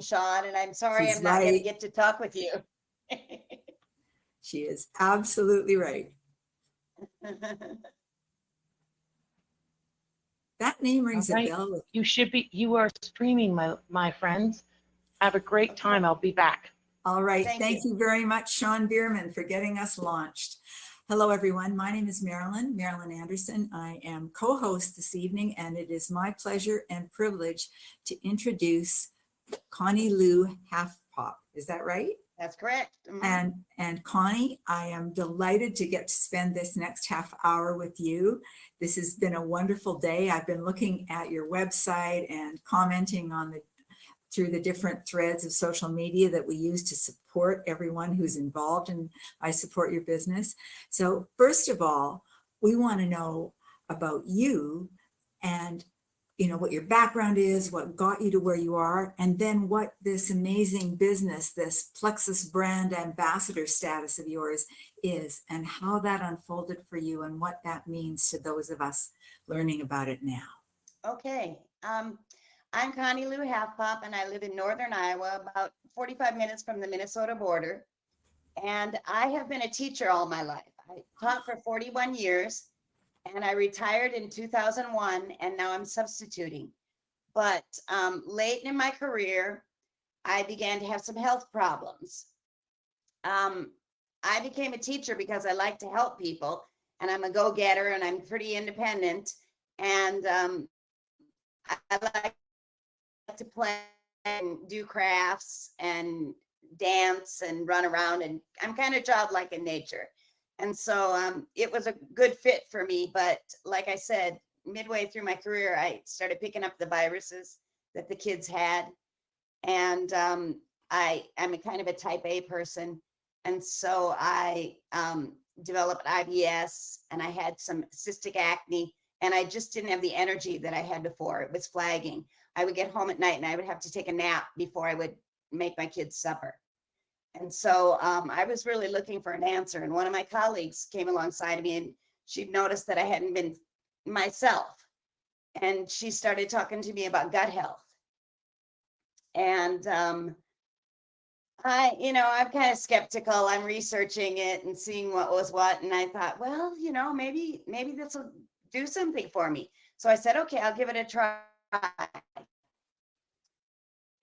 Sean, and I'm sorry She's I'm not going to right. get to talk with you. She is absolutely right. That name All rings a right. bell. You are streaming, my friends. Have a great Okay. time. I'll be back. All right. Thank Thank you. you very much, Sean Bierman, for getting us launched. Hello, everyone. My name is Marilyn Anderson. I am co-host this evening, and it is my pleasure and privilege to introduce Connie Lou Halfpop. Is that right? That's correct. Mhm. And Connie, I am delighted to get to spend this next half hour with you. This has been a wonderful day. I've been looking at your website and commenting on through the different threads of social media that we use to support everyone who's involved in I Support Your Business. So first of all, we want to know about you and what your background is, what got you to where you are, and then what this amazing business, this Plexus brand ambassador status of yours is, and how that unfolded for you and what that means to those of us learning about it now. Okay. I'm Connie Lou Halfpop, and I live in northern Iowa, about 45 minutes from the Minnesota border. And I have been a teacher all my life. I taught for 41 years, and I retired in 2001, and now I'm substituting. But late in my career, I began to have some health problems. I became a teacher because I like to help people, and I'm a go-getter, and I'm pretty independent. And I like to play and do crafts and dance and run around, and I'm kind of childlike in nature. And so it was a good fit for me. But like I said, midway through my career, I started picking up the viruses that the kids had. And I'm a kind of a type A person. And so I developed IBS, and I had some cystic acne, and I just didn't have the energy that I had before. It was flagging. I would get home at night and I would have to take a nap before I would make my kids supper. And so I was really looking for an answer. And one of my colleagues came alongside me, and she'd noticed that I hadn't been myself. And she started talking to me about gut health. And I'm kind of skeptical. I'm researching it and seeing what was what. And I thought, well, maybe this will do something for me. So I said, okay, I'll give it a try.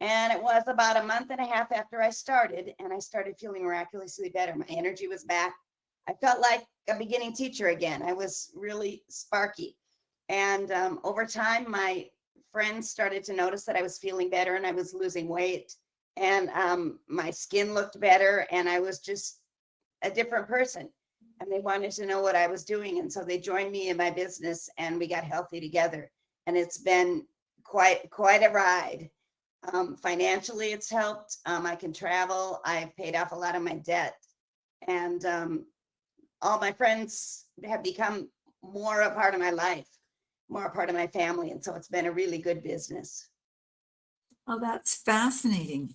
And it was about a month and a half after I started, and I started feeling miraculously better. My energy was back. I felt like a beginning teacher again. I was really sparky. And over time, my friends started to notice that I was feeling better, and I was losing weight, and my skin looked better, and I was just a different person. And they wanted to know what I was doing. And so they joined me in my business, and we got healthy together. And it's been quite a ride. Financially, it's helped. I can travel. I've paid off a lot of my debt. And all my friends have become more a part of my life, more a part of my family. And so it's been a really good business. Oh, that's fascinating.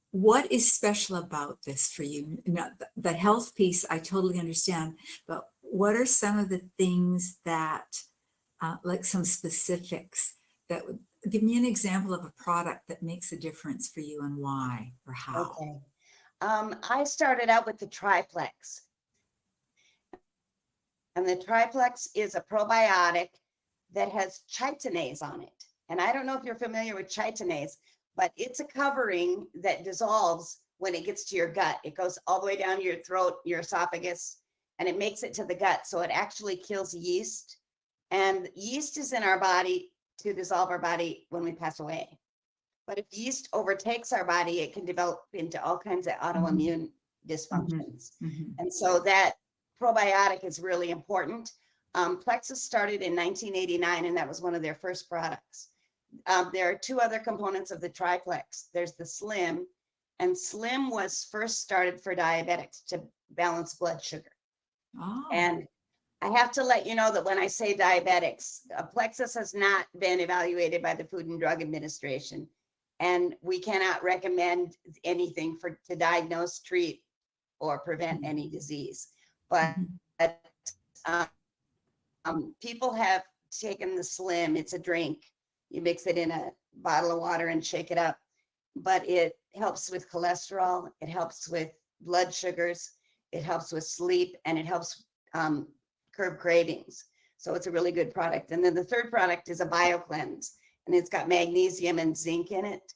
What is special about this for you? Now, the health piece, I totally understand, but what are some of the things that, like some specifics that would give me an example of a product that makes a difference for you and why or how? Okay. I started out with the triplex. And the triplex is a probiotic that has chitinase on it. And I don't know if you're familiar with chitinase, but it's a covering that dissolves when it gets to your gut. It goes all the way down your throat, your esophagus, and it makes it to the gut. So it actually kills yeast. And yeast is in our body to dissolve our body when we pass away. But if yeast overtakes our body, it can develop into all kinds of autoimmune dysfunctions. Mm-hmm. And so that probiotic is really important. Plexus started in 1989, and that was one of their first products. There are two other components of the triplex. There's the Slim, and Slim was first started for diabetics to balance blood sugar. Oh. And I have to let you know that when I say diabetics, Plexus has not been evaluated by the Food and Drug Administration, and we cannot recommend anything to diagnose, treat, or prevent any disease. But people have taken the Slim. It's a drink. You mix it in a bottle of water and shake it up. but it helps with cholesterol, it helps with blood sugars, it helps with sleep, and it helps curb cravings. So it's a really good product. And then the third product is a BioCleanse, and it's got magnesium and zinc in it,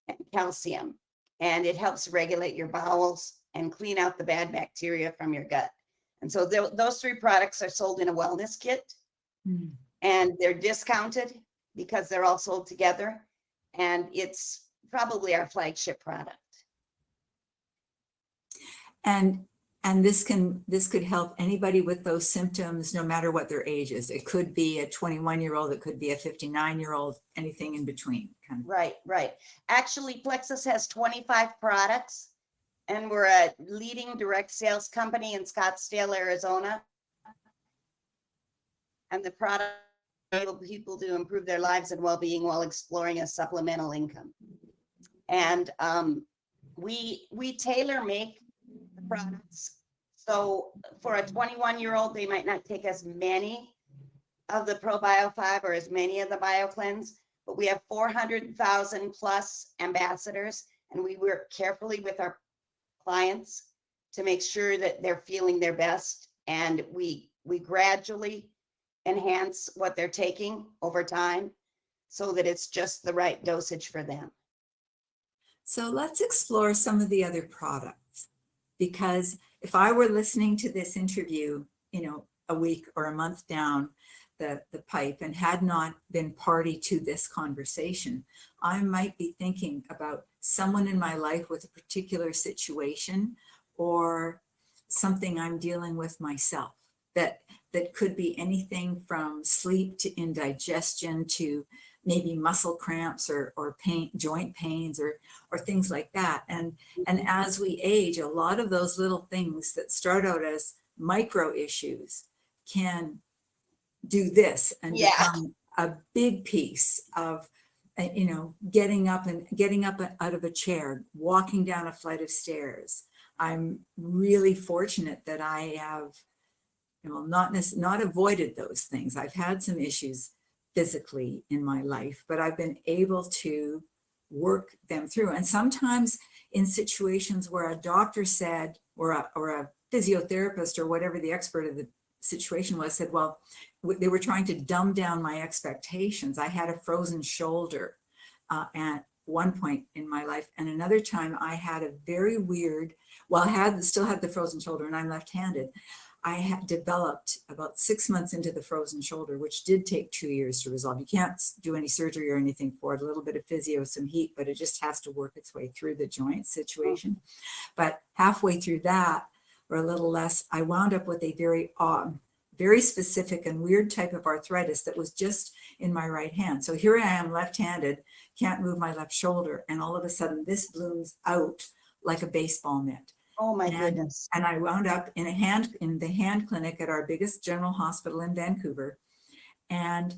and calcium, and it helps regulate your bowels and clean out the bad bacteria from your gut. And so those three products are sold in a wellness kit, and they're discounted because they're all sold together. And it's probably our flagship product. And this could help anybody with those symptoms, no matter what their age is. It could be a 21-year-old, it could be a 59-year-old, anything in between. Kind of. Right. Actually, Plexus has 25 products, and we're a leading direct sales company in Scottsdale, Arizona. And the product enable people to improve their lives and well-being while exploring a supplemental income. And we tailor make the products. So for a 21-year-old, they might not take as many of the ProBio 5 or as many of the BioCleanse, but we have 400,000 plus ambassadors, and we work carefully with our clients to make sure that they're feeling their best. And we gradually enhance what they're taking over time so that it's just the right dosage for them. So let's explore some of the other products, because if I were listening to this interview, a week or a month down the pipe and had not been party to this conversation, I might be thinking about someone in my life with a particular situation or something I'm dealing with myself that could be anything from sleep to indigestion to maybe muscle cramps or pain, joint pains or things like that. And as we age, a lot of those little things that start out as micro issues can do this and become a big piece of, getting up out of a chair, walking down a flight of stairs. I'm really fortunate that I have, not avoided those things. I've had some issues physically in my life, but I've been able to work them through. And sometimes in situations where a doctor said, or a physiotherapist or whatever the expert of the situation was said, well, they were trying to dumb down my expectations. I had a frozen shoulder at one point in my life. And another time I had a very weird, still had the frozen shoulder and I'm left-handed. I had developed about 6 months into the frozen shoulder, which did take 2 years to resolve. You can't do any surgery or anything for it, a little bit of physio, some heat, but it just has to work its way through the joint situation. But halfway through that, or a little less, I wound up with a very specific and weird type of arthritis that was just in my right hand. So here I am left-handed, can't move my left shoulder, and all of a sudden this blooms out like a baseball mitt. Oh my goodness. And I wound up in the hand clinic at our biggest general hospital in Vancouver. And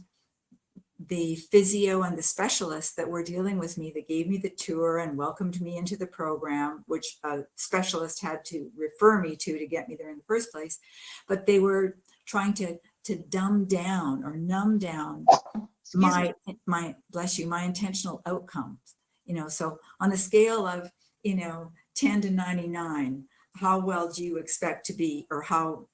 the physio and the specialists that were dealing with me, that gave me the tour and welcomed me into the program, which a specialist had to refer me to get me there in the first place. But they were trying to dumb down or numb down my intentional outcomes. So on a scale of, 10 to 99, how well do you expect to be, or how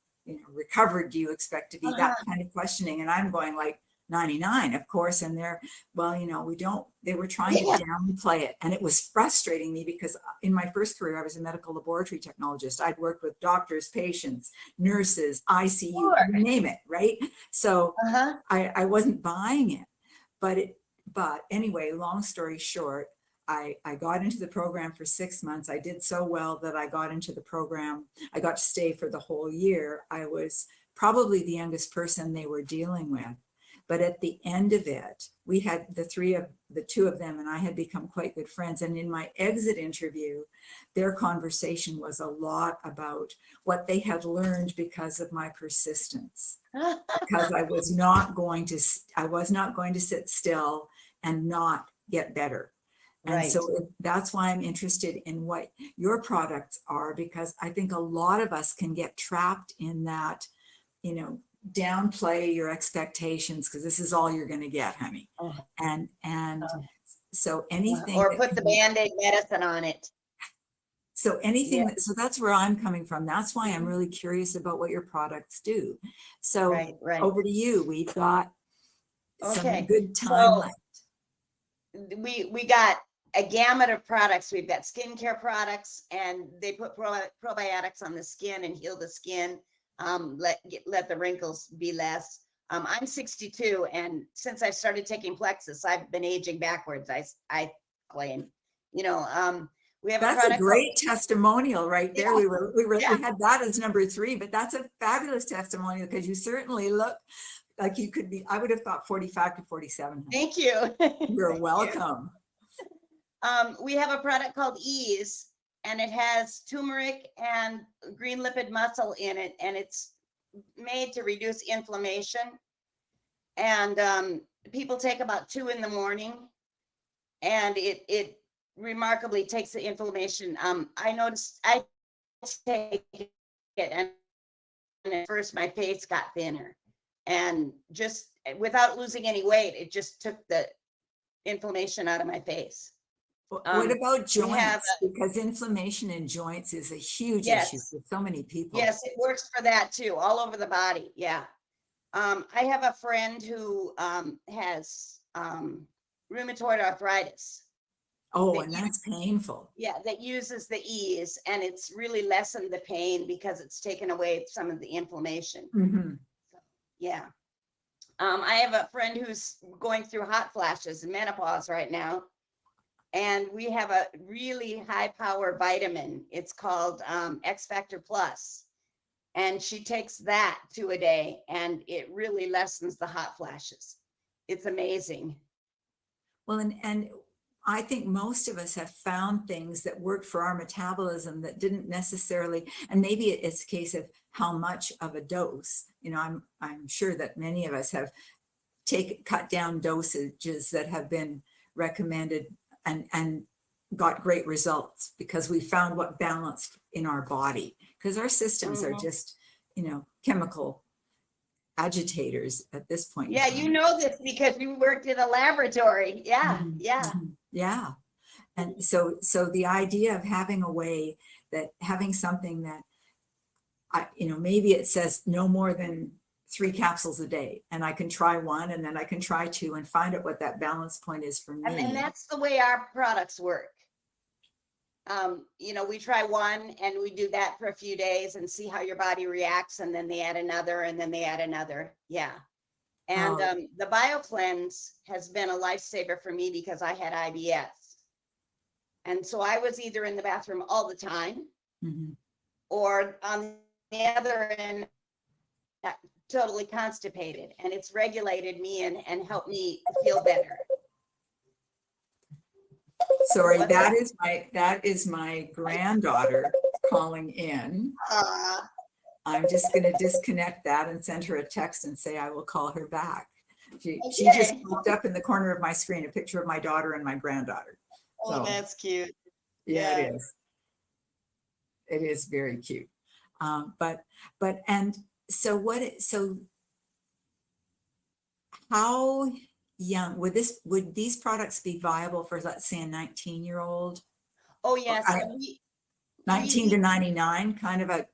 recovered do you expect to be? That kind of questioning. And I'm going like 99, of course. And they're, they were trying to downplay it. And it was frustrating me because in my first career, I was a medical laboratory technologist. I'd worked with doctors, patients, nurses, ICU, you name it, right? So I wasn't buying it. But anyway, long story short, I got into the program for 6 months. I did so well that I got into the program. I got to stay for the whole year. I was probably the youngest person they were dealing with. But at the end of it, we had the two of them, and I had become quite good friends. And in my exit interview, their conversation was a lot about what they had learned because of my persistence. Because I was not going to sit still and not get better. And so that's why I'm interested in what your products are, because I think a lot of us can get trapped in that, downplay your expectations because this is all you're going to get, honey. And so anything Or that put the can- Band-Aid medicine on it. so anything, Yeah. so that's where I'm coming from. That's why I'm really curious about what your products do. So Right, right. over to you. We've got some Okay, good time so left. we got a gamut of products. We've got skincare products, and they put probiotics on the skin and heal the skin. Let the wrinkles be less. I'm 62, and since I started taking Plexus, I've been aging backwards. I claim, you know, we have a That's a product great testimonial right there. Yeah, We yeah. had that as number 3, but that's a fabulous testimonial because you certainly look like you could be, I would have thought 45 to 47. Thank you. You're Thank you. welcome. We have a product called Ease, and it has turmeric and green lipid mussel in it, and it's made to reduce inflammation. And people take about 2 in the morning, and it remarkably takes the inflammation. I noticed I take it, and at first my face got thinner, and just without losing any weight, it just took the inflammation out of my face. What Um, about we have joints? Because inflammation in joints is a huge issue Yes. for so many people. Yes, it works for that too, all over the body. Yeah. I have a friend who has rheumatoid arthritis. Oh, that and you- that's painful. Yeah, that uses the Ease, and it's really lessened the pain because it's taken away some of the inflammation. Mhm. Yeah. I have a friend who's going through hot flashes and menopause right now. And we have a really high power vitamin. It's called X Factor Plus. And she takes that 2 a day, and it really lessens the hot flashes. It's amazing. Well, and I think most of us have found things that work for our metabolism that didn't necessarily, and maybe it's a case of how much of a dose. You know, I'm sure that many of us have cut down dosages that have been recommended and got great results because we found what balanced in our body, because our systems are just, you know, chemical agitators at this point. Yeah, you know this because you worked in a laboratory. Yeah, Mhm, yeah. mhm, yeah. And so the idea of having a way that having something that you know, maybe it says no more than 3 capsules a day, and I can try 1 and then I can try 2 and find out what that balance point is for me. And that's the way our products work. You know, we try 1 and we do that for a few days and see how your body reacts, and then they add another, and then they add another. Yeah. And Oh. the BioCleanse has been a lifesaver for me because I had IBS. And so I was either in the bathroom all the time, Mhm. or on the other end, totally constipated. And it's regulated me and helped me feel better. Sorry, What's that is my granddaughter calling in. Uh, I'm just going to disconnect that and send her a text and say I will call her back. She Okay. just popped up in the corner of my screen, a picture of my daughter and my granddaughter. Oh, So, that's cute. yeah, Yeah. it is. It is very cute. And so so how young would these products be viable for, let's say, a 19-year-old? Oh, yes. I- And 19 to 99, kind of a,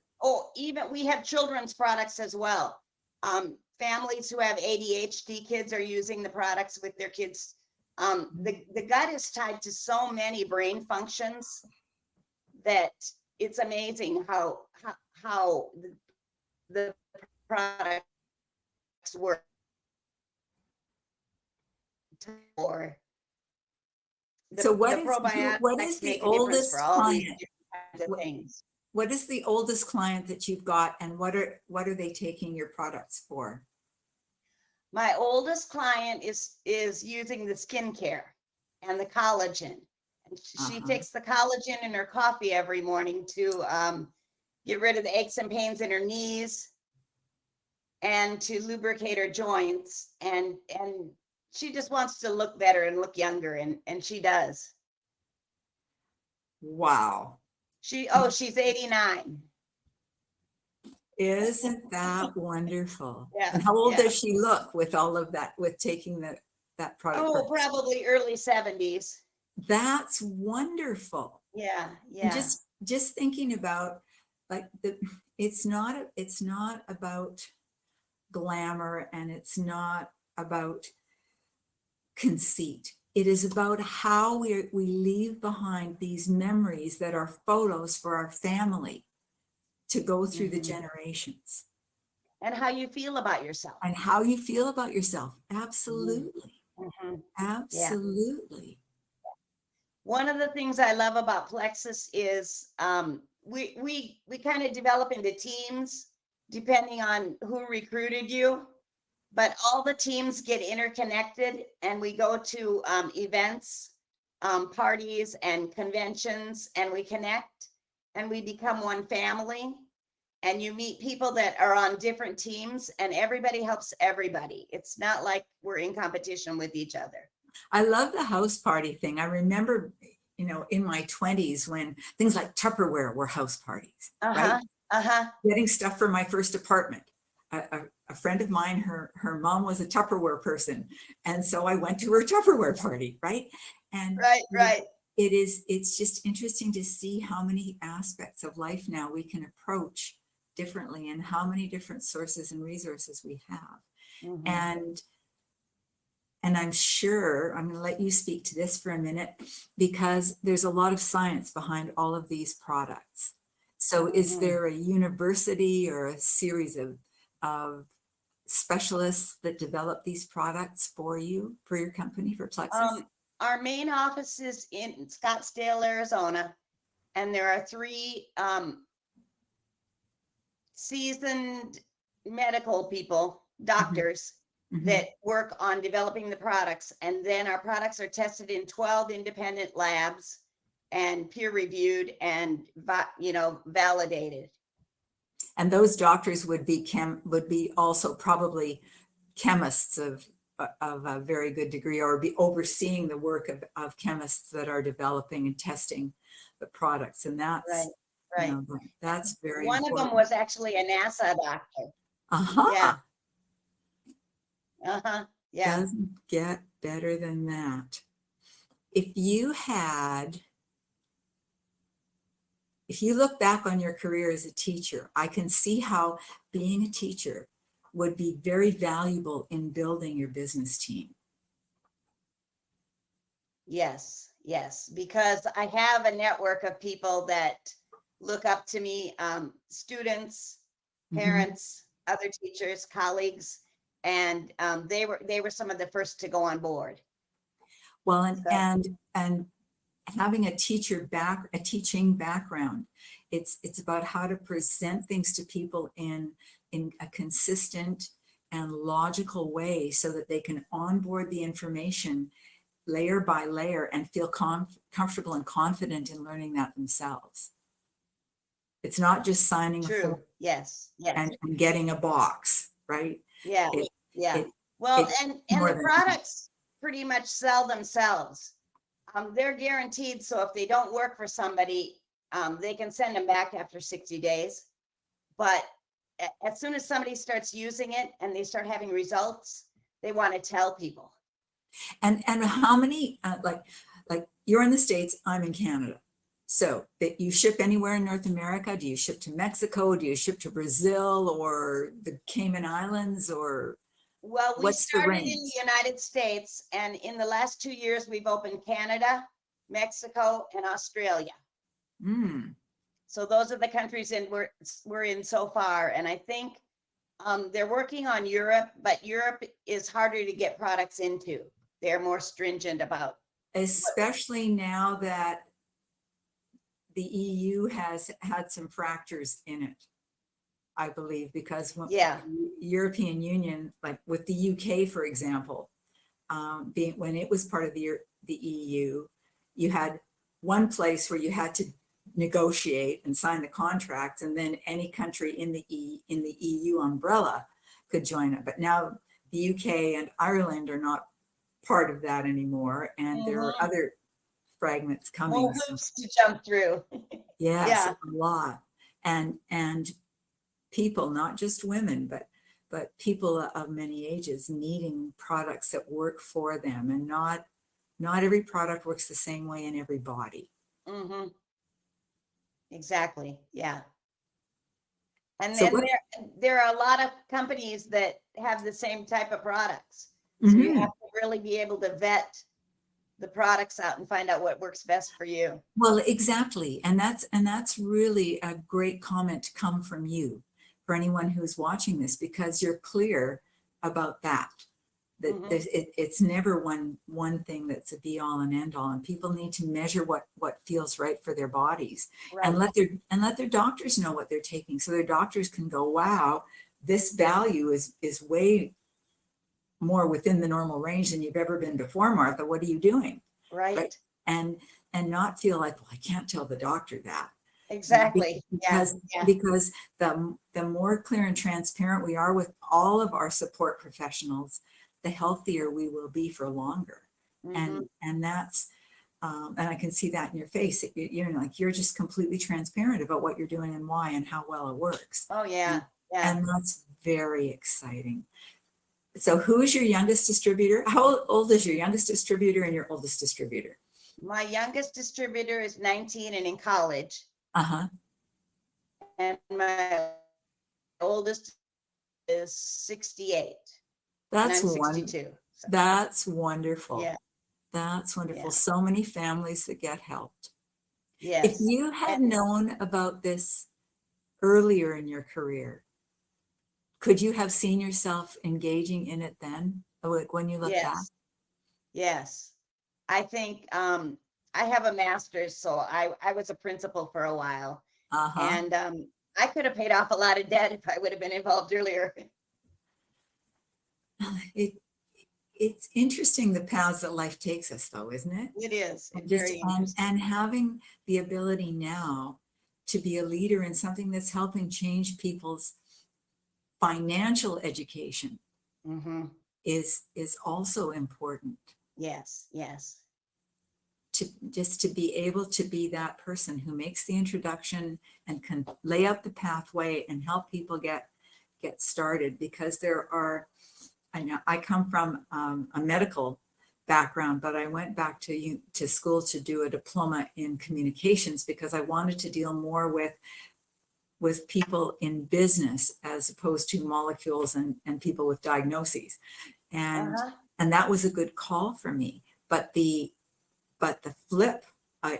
even we have children's products as well. Families who have ADHD kids are using the products with their kids. The gut is tied to so many brain functions that it's amazing how the products work. Or so what the is probiotics the make a difference for oldest all these client? different kinds of things. What is the oldest client that you've got, and what are they taking your products for? My oldest client is using the skincare and the collagen. And she takes the collagen in her coffee every morning to get rid of the aches and pains in her knees and to lubricate her joints. And she just wants to look better and look younger, and she does. Wow. She's 89. Isn't that wonderful? Yeah, And how old yeah. does she look with all of that, with taking the that product? Oh, probably early 70s. That's wonderful. Yeah, And yeah. just thinking about like it's not about glamour, and it's not about conceit. It is about how we leave behind these memories that are photos for our family to go through the Mhm. generations, And how you feel about yourself. and how you feel about yourself. Absolutely. Mhm. Yeah. Absolutely. One of the things I love about Plexus is we kind of develop into teams depending on who recruited you, but all the teams get interconnected, and we go to events, parties, and conventions, and we connect, and we become one family. And you meet people that are on different teams, and everybody helps everybody. It's not like we're in competition with each other. I love the house party thing. I remember, in my 20s when things like Tupperware were house parties, right? Uh-huh. Uh-huh. Getting stuff for my first apartment. A friend of mine, her mom was a Tupperware person. And so I went to her Tupperware party, right? And Right. it's just interesting to see how many aspects of life now we can approach differently, and how many different sources and resources we have. Mhm. And I'm sure I'm going to let you speak to this for a minute, because there's a lot of science behind all of these products. So is Mhm. there a university or a series of specialists that develop these products for you, for your company, for Plexus? Our main office is in Scottsdale, Arizona, and there are 3 seasoned medical people, doctors, Mhm. that work on developing the products. And then our products are tested in 12 independent labs and peer reviewed and validated. And those doctors would be also probably chemists of a very good degree, or be overseeing the work of chemists that are developing and testing the products. And Right, that's, right. that's very One of them important. was actually a NASA doctor. Uh-huh. Yeah. Uh-huh. Yeah. Doesn't get better than that. If you look back on your career as a teacher, I can see how being a teacher would be very valuable in building your business team. Yes, because I have a network of people that look up to me, students, Mhm. parents, other teachers, colleagues, and they were some of the first to go on board. Well, So, and having a teaching background, it's about how to present things to people in a consistent and logical way, so that they can onboard the information layer by layer and feel comfortable and confident in learning that themselves. It's not just signing a form true. Yes. and getting a box, right? Yeah. It, Yeah. it, Well, it's and more the than that. products pretty much sell themselves. They're guaranteed. So if they don't work for somebody, they can send them back after 60 days. But as soon as somebody starts using it and they start having results, they want to tell people. And how many, like you're in the States, I'm in Canada. So that you ship anywhere in North America? Do you ship to Mexico? Do you ship to Brazil or the Cayman Islands, or Well, we what's the started in range? the United States, and in the last 2 years, we've opened Canada, Mexico, and Australia. Mm. So those are the countries we're in so far. And I think they're working on Europe, but Europe is harder to get products into. They're more stringent about. Especially now that the EU has had some fractures in it, I believe, because when Yeah. European Union, like with the UK, for example, when it was part of the EU, you had one place where you had to negotiate and sign the contracts, and then any country in the EU umbrella could join it. But now the UK and Ireland are not part of that anymore, and there are other fragments coming. More hoops to jump through. Yes, Yeah. a lot. And people, not just women, but people of many ages needing products that work for them, and not every product works the same way in every body. Mm-hmm. Exactly. Yeah. And So then what? there are a lot of companies that have the same type of products. So you Mhm. have to really be able to vet the products out and find out what works best for you. Well, exactly. And that's really a great comment to come from you, for anyone who's watching this, because you're clear about that. That Mhm. it's never one thing that's a be all and end all, and people need to measure what feels right for their bodies, and Right. let their doctors know what they're taking, so their doctors can go, wow, this value is way more within the normal range than you've ever been before, Martha. What are you doing? Right. Right. And not feel like, well, I can't tell the doctor that. Exactly. Yeah. Because Yeah. the more clear and transparent we are with all of our support professionals, the healthier we will be for longer. Mhm. And that's and I can see that in your face. You're like, you're just completely transparent about what you're doing and why and how well it works. Oh yeah. Yeah. And that's very exciting. So who is your youngest distributor? How old is your youngest distributor and your oldest distributor? My youngest distributor is 19 and in college, Uh-huh. and my oldest is 68, and That's I'm one. 62. So, That's wonderful. yeah. That's wonderful. Yeah. So many families that get helped. If Yes. you had And known about this earlier in your career, could you have seen yourself engaging in it then, like when you look back? yes. Yes. I think I have a master's, so I was a principal for a while, Uh-huh. and I could have paid off a lot of debt if I would have been involved earlier. It it's interesting the paths that life takes us, though, isn't it? It is. And It's just very interesting. and having the ability now to be a leader in something that's helping change people's financial education Hmm. is also important. Yes. Yes. To just to be able to be that person who makes the introduction and can lay out the pathway and help people get started, because there are, I know I come from a medical background, but I went back to school to do a diploma in communications because I wanted to deal more with people in business as opposed to molecules and people with diagnoses, and Uh-huh. that was a good call for me. But the flip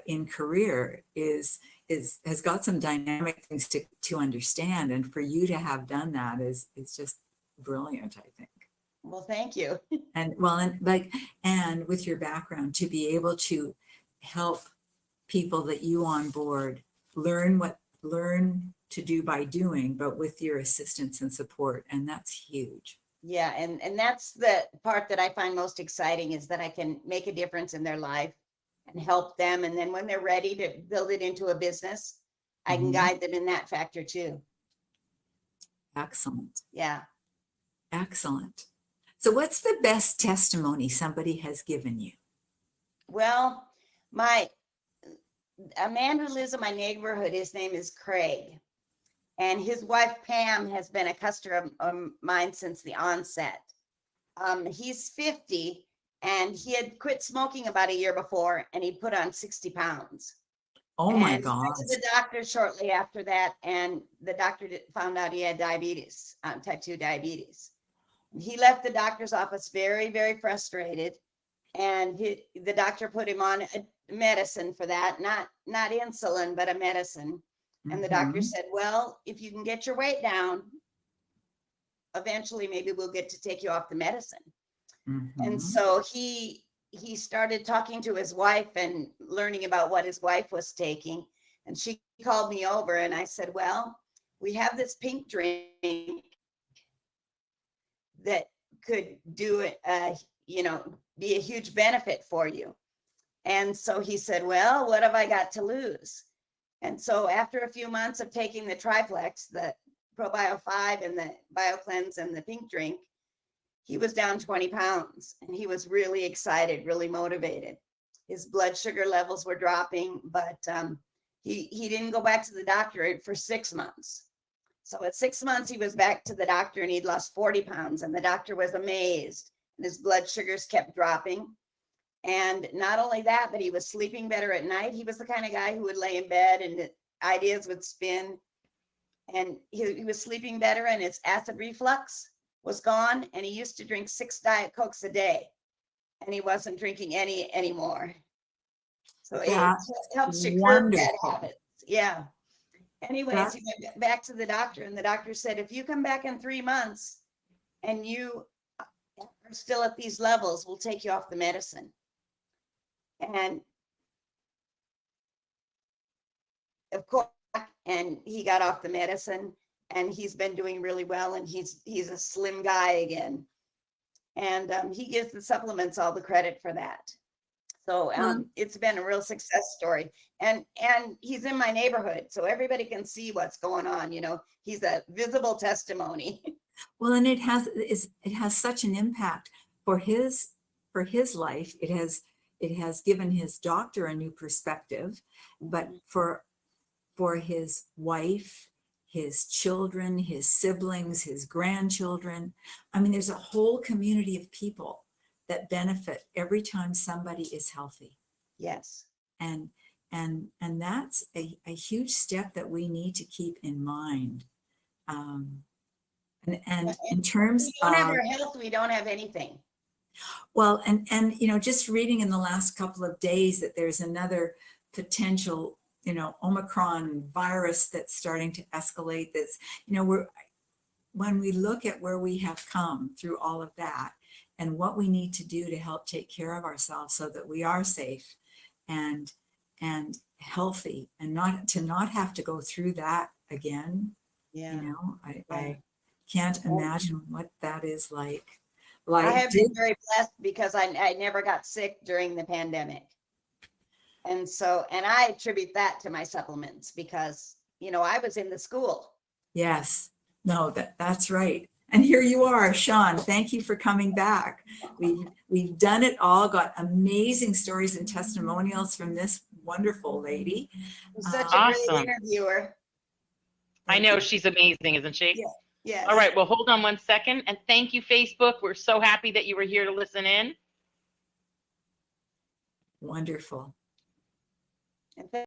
in career is has got some dynamic things to understand, and for you to have done that is just brilliant, I think. Well, thank you. And well, and with your background, to be able to help people that you onboard learn to do by doing, but with your assistance and support, and that's huge. Yeah, and that's the part that I find most exciting, is that I can make a difference in their life and help them. And then when they're ready to build it into a business, I can Mhm. guide them in that factor too. Excellent. Yeah. Excellent. So what's the best testimony somebody has given you? Well, my a man who lives in my neighborhood, his name is Craig, and his wife Pam has been a customer of mine since the onset. He's 50, and he had quit smoking about a year before, and he put on 60 pounds. Oh my And he went to gosh. the doctor shortly after that, and the doctor found out he had diabetes, type 2 diabetes. He left the doctor's office very, very frustrated, and the doctor put him on a medicine for that, not insulin, but a medicine. And the doctor Mhm. said, well, if you can get your weight down, eventually maybe we'll get to take you off the medicine. And Mhm. so he started talking to his wife and learning about what his wife was taking. And she called me over, and I said, well, we have this pink drink that could do it, be a huge benefit for you. And so he said, well, what have I got to lose? And so after a few months of taking the triplex, the ProBio 5 and the BioCleanse and the pink drink, he was down 20 pounds, and he was really excited, really motivated. His blood sugar levels were dropping, but he didn't go back to the doctor for 6 months. So at 6 months, he was back to the doctor and he'd lost 40 pounds. And the doctor was amazed. And his blood sugars kept dropping. And not only that, but he was sleeping better at night. He was the kind of guy who would lay in bed and ideas would spin. And he was sleeping better and his acid reflux was gone. And he used to drink 6 Diet Cokes a day. And he wasn't drinking any anymore. So it That's helps you curb bad wonderful. habits. Yeah. Anyways, That's- he went back to the doctor and the doctor said, if you come back in 3 months and you are still at these levels, we'll take you off the medicine. And of course, and he got off the medicine and he's been doing really well and he's a slim guy again. And he gives the supplements all the credit for that. So it's been a real success story. And he's in my neighborhood, so everybody can see what's going on. You know, he's a visible testimony. Well, and it has such an impact for his life. It has given his doctor a new perspective, but for his wife, his children, his siblings, his grandchildren. I mean, there's a whole community of people that benefit every time somebody is healthy. Yes. And that's a huge step that we need to keep in mind. And in terms we don't have of our health, we don't have anything. well, and you know, just reading in the last couple of days that there's another potential, you know, Omicron virus that's starting to escalate. That's, you know, when we look at where we have come through all of that and what we need to do to help take care of ourselves so that we are safe and healthy and not have to go through that again. Yeah. You know, Yeah. I can't imagine what that is like. I have been very blessed because I never got sick during the pandemic. And so, and I attribute that to my supplements because, you know, I was in the school. Yes, no, that's right. And here you are, Sean. Thank you for coming back. We've done it all, got amazing stories and testimonials from this wonderful lady. She's such a Awesome. great interviewer. I know she's amazing, isn't she? Yeah. Yes. All right, well, hold on one second. And thank you, Facebook. We're so happy that you were here to listen in. Wonderful. And